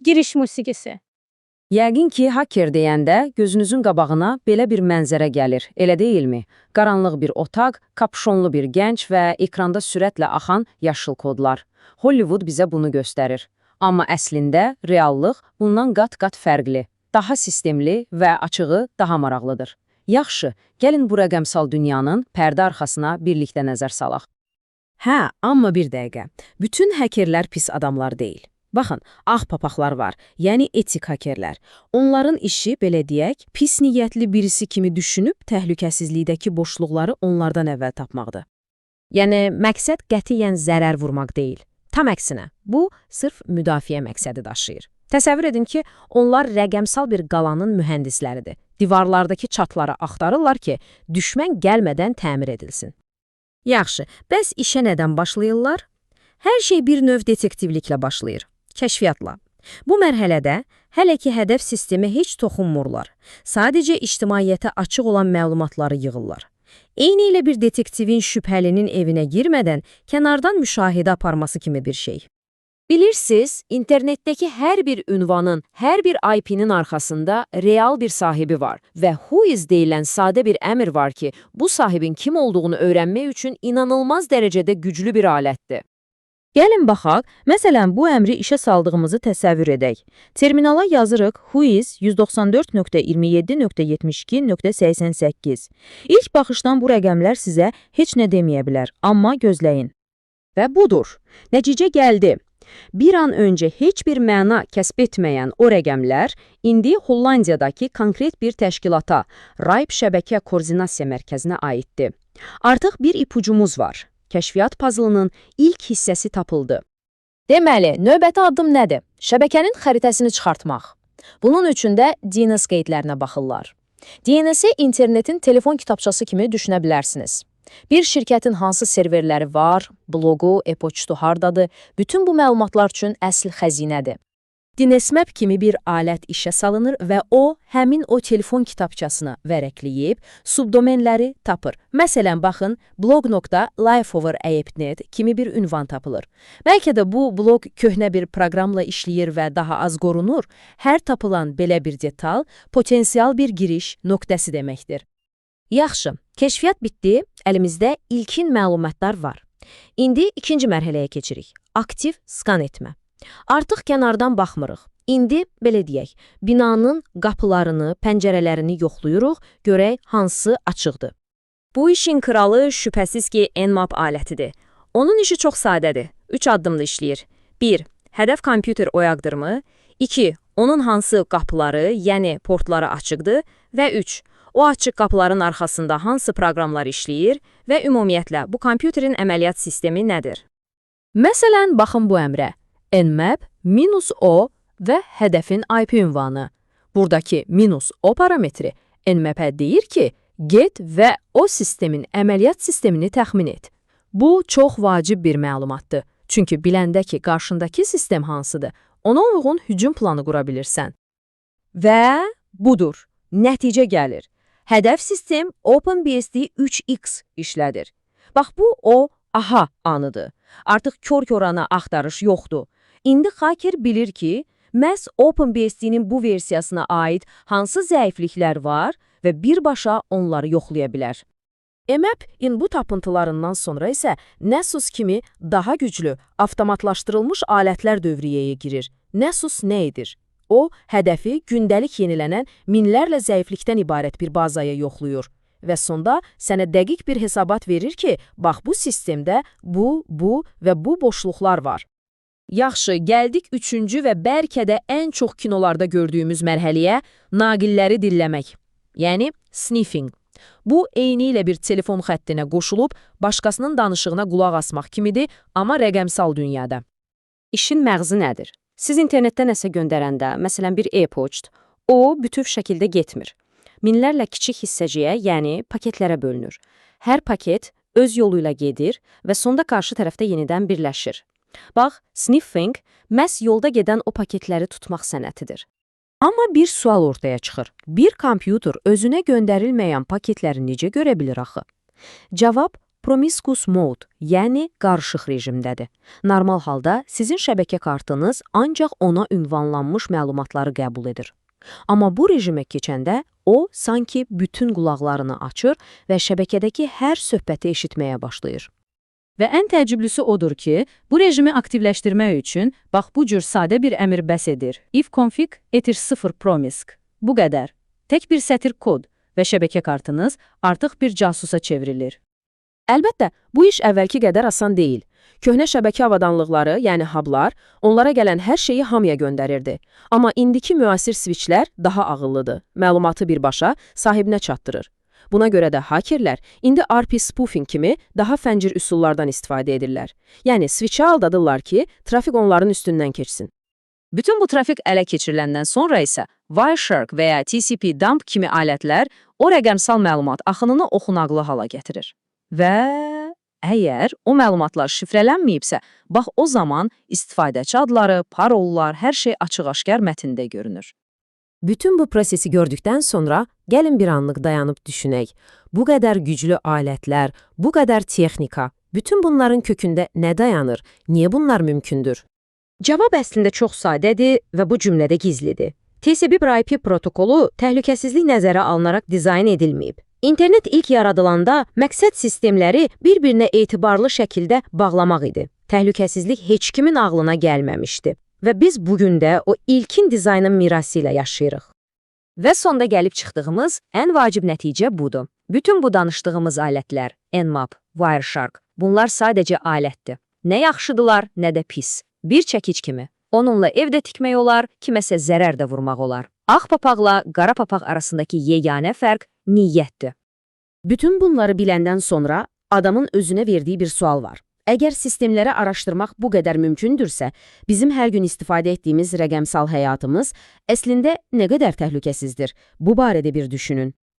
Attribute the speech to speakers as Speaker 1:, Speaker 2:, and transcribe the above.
Speaker 1: Giriş musiqisi.
Speaker 2: Yəqin ki, hacker deyəndə gözünüzün qabağına belə bir mənzərə gəlir, elə deyilmi? Qaranlıq bir otaq, kapşonlu bir gənc və ekranda sürətlə axan yaşıl kodlar. Hollywood bizə bunu göstərir. Amma əslində reallıq bundan qat-qat fərqli, daha sistemli və açığı daha maraqlıdır. Yaxşı, gəlin bu rəqəmsal dünyanın pərdə arxasına birlikdə nəzər salaq.
Speaker 3: Hə, amma bir dəqiqə. Bütün həkerlər pis adamlar deyil. Baxın, ağ papaqlar var, yəni etik hakerlər. Onların işi, belə deyək, pis niyyətli birisi kimi düşünüb təhlükəsizlikdəki boşluqları onlardan əvvəl tapmaqdır. Yəni, məqsəd qətiyyən zərər vurmaq deyil. Tam əksinə, bu sırf müdafiə məqsədi daşıyır. Təsəvvür edin ki, onlar rəqəmsal bir qalanın mühəndisləridir. Divarlardakı çatları axtarırlar ki, düşmən gəlmədən təmir edilsin. Yaxşı, bəs işə nədən başlayırlar? Hər şey bir növ detektivliklə başlayır. Kəşfiyyatla. Bu mərhələdə hələ ki hədəf sistemə heç toxunmurlar. Sadəcə ictimaiyyətə açıq olan məlumatları yığırlar. Eyni ilə bir detektivin şübhəlinin evinə girmədən kənardan müşahidə aparması kimi bir şey.
Speaker 2: Bilirsiniz, internetdəki hər bir ünvanın, hər bir IP-nin arxasında real bir sahibi var və whois deyilən sadə bir əmr var ki, bu sahibin kim olduğunu öyrənmək üçün inanılmaz dərəcədə güclü bir alətdir.
Speaker 3: Gəlin baxaq, məsələn, bu əmri işə saldığımızı təsəvvür edək. Terminala yazırıq whois 194.27.72.88. İlk baxışdan bu rəqəmlər sizə heç nə deməyə bilər, amma gözləyin. Və budur. Nəticə gəldi. Bir an öncə heç bir məna kəsb etməyən o rəqəmlər indi Hollandiyadakı konkret bir təşkilata, RAIB şəbəkə koordinasiya mərkəzinə aiddir. Artıq bir ipucumuz var. Kəşfiyyat puzzlının ilk hissəsi tapıldı.
Speaker 2: Deməli, növbəti addım nədir? Şəbəkənin xəritəsini çıxartmaq. Bunun üçün də DNS qeydlərinə baxırlar. DNS-i internetin telefon kitabçası kimi düşünə bilərsiniz. Bir şirkətin hansı serverləri var, bloqu, e-poçtu hardadır, bütün bu məlumatlar üçün əsl xəzinədir. DNSMap kimi bir alət işə salınır və o, həmin o telefon kitabçasını vərəqləyib, subdomenləri tapır. Məsələn, baxın, blog.lifeover.net kimi bir ünvan tapılır. Bəlkə də bu blog köhnə bir proqramla işləyir və daha az qorunur. Hər tapılan belə bir detal potensial bir giriş nöqtəsi deməkdir. Yaxşı, kəşfiyyat bitdi, əlimizdə ilkin məlumatlar var. İndi ikinci mərhələyə keçirik. Aktiv skan etmə. Artıq kənardan baxmırıq. İndi, belə deyək, binanın qapılarını, pəncərələrini yoxlayırıq, görək hansı açıqdır. Bu işin kralı şübhəsiz ki, Nmap alətidir. Onun işi çox sadədir. 3 addımda işləyir. 1. Hədəf kompüter oyaqdırmı? 2. Onun hansı qapıları, yəni portları açıqdır? Və 3. O açıq qapıların arxasında hansı proqramlar işləyir və ümumiyyətlə bu kompüterin əməliyyat sistemi nədir? Məsələn, baxın bu əmrə. Nmap -o və hədəfin IP ünvanı. Buradakı -o parametri Nmap-ə deyir ki, get və o sistemin əməliyyat sistemini təxmin et. Bu çox vacib bir məlumatdır. Çünki biləndə ki, qarşındakı sistem hansıdır, ona uyğun hücum planı qura bilirsən. Və budur, nəticə gəlir. Hədəf sistem OpenBSD 3X işlədir. Bax, bu o aha anıdır. Artıq kör-körana axtarış yoxdur. İndi hacker bilir ki, məhz OpenBSD-nin bu versiyasına aid hansı zəifliklər var və birbaşa onları yoxlaya bilər. Nmap-in bu tapıntılarından sonra isə Nessus kimi daha güclü, avtomatlaşdırılmış alətlər dövriyyəyə girir. Nessus nə edir? O, hədəfi gündəlik yenilənən minlərlə zəiflikdən ibarət bir bazaya yoxlayır və sonda sənə dəqiq bir hesabat verir ki, bax bu sistemdə bu və bu boşluqlar var. Yaxşı, gəldik üçüncü və bəlkə də ən çox kinolarda gördüyümüz mərhələyə, naqilləri dilləmək, yəni sniffing. Bu, eyni ilə bir telefon xəttinə qoşulub, başqasının danışığına qulaq asmaq kimidir, amma rəqəmsal dünyada. İşin məğzi nədir? Siz internetdə nəsə göndərəndə, məsələn bir e-poçt, o bütöv şəkildə getmir. Minlərlə kiçik hissəciyə, yəni paketlərə bölünür. Hər paket öz yolu ilə gedir və sonda qarşı tərəfdə yenidən birləşir. Bax, sniffing məhz yolda gedən o paketləri tutmaq sənətidir. Amma bir sual ortaya çıxır. Bir kompüter özünə göndərilməyən paketləri necə görə bilir axı? Cavab
Speaker 3: promiscuous mode, yəni qarışıq rejimdədir. Normal halda sizin şəbəkə kartınız ancaq ona ünvanlanmış məlumatları qəbul edir. Amma bu rejimə keçəndə o sanki bütün qulaqlarını açır və şəbəkədəki hər söhbəti eşitməyə başlayır.
Speaker 2: Və ən təəccüblüsü odur ki, bu rejimi aktivləşdirmək üçün bax bu cür sadə bir əmr bəs edir. If config etir 0 promisk. Bu qədər. Tək bir sətir kod və şəbəkə kartınız artıq bir casusa çevrilir.
Speaker 3: Əlbəttə, bu iş əvvəlki qədər asan deyil. Köhnə şəbəkə avadanlıqları, yəni hublar, onlara gələn hər şeyi hamıya göndərirdi. Amma indiki müasir switchlər daha ağıllıdır, məlumatı birbaşa sahibinə çatdırır. Buna görə də hakerlər indi RP spoofing kimi daha fəncir üsullardan istifadə edirlər. Yəni switch'ı aldadırlar ki, trafik onların üstündən keçsin.
Speaker 2: Bütün bu trafik ələ keçiriləndən sonra isə Wireshark və ya TCP dump kimi alətlər o rəqəmsal məlumat axınını oxunaqlı hala gətirir. Və əgər o məlumatlar şifrələnməyibsə, bax o zaman istifadəçi adları, parollar, hər şey açıq-aşkar mətndə görünür.
Speaker 3: Bütün bu prosesi gördükdən sonra gəlin bir anlıq dayanıb düşünək. Bu qədər güclü alətlər, bu qədər texnika, bütün bunların kökündə nə dayanır? Niyə bunlar mümkündür?
Speaker 2: Cavab əslində çox sadədir və bu cümlədə gizlidir. TCP/IP protokolu təhlükəsizlik nəzərə alınaraq dizayn edilməyib. İnternet ilk yaradılanda məqsəd sistemləri bir-birinə etibarlı şəkildə bağlamaq idi. Təhlükəsizlik heç kimin ağlına gəlməmişdi. Və biz bugün də o ilkin dizaynın mirası ilə yaşayırıq. Və sonda gəlib çıxdığımız ən vacib nəticə budur. Bütün bu danışdığımız alətlər, Nmap, Wireshark, bunlar sadəcə alətdir. Nə yaxşıdılar, nə də pis. Bir çəkic kimi. Onunla evdə tikmək olar, kiməsə zərər də vurmaq olar. Ağ papaqla qara papaq arasındakı yeganə fərq niyyətdir.
Speaker 3: Bütün bunları biləndən sonra adamın özünə verdiyi bir sual var. Əgər sistemləri araşdırmaq bu qədər mümkündürsə, bizim hər gün istifadə etdiyimiz rəqəmsal həyatımız əslində nə qədər təhlükəsizdir? Bu barədə bir düşünün.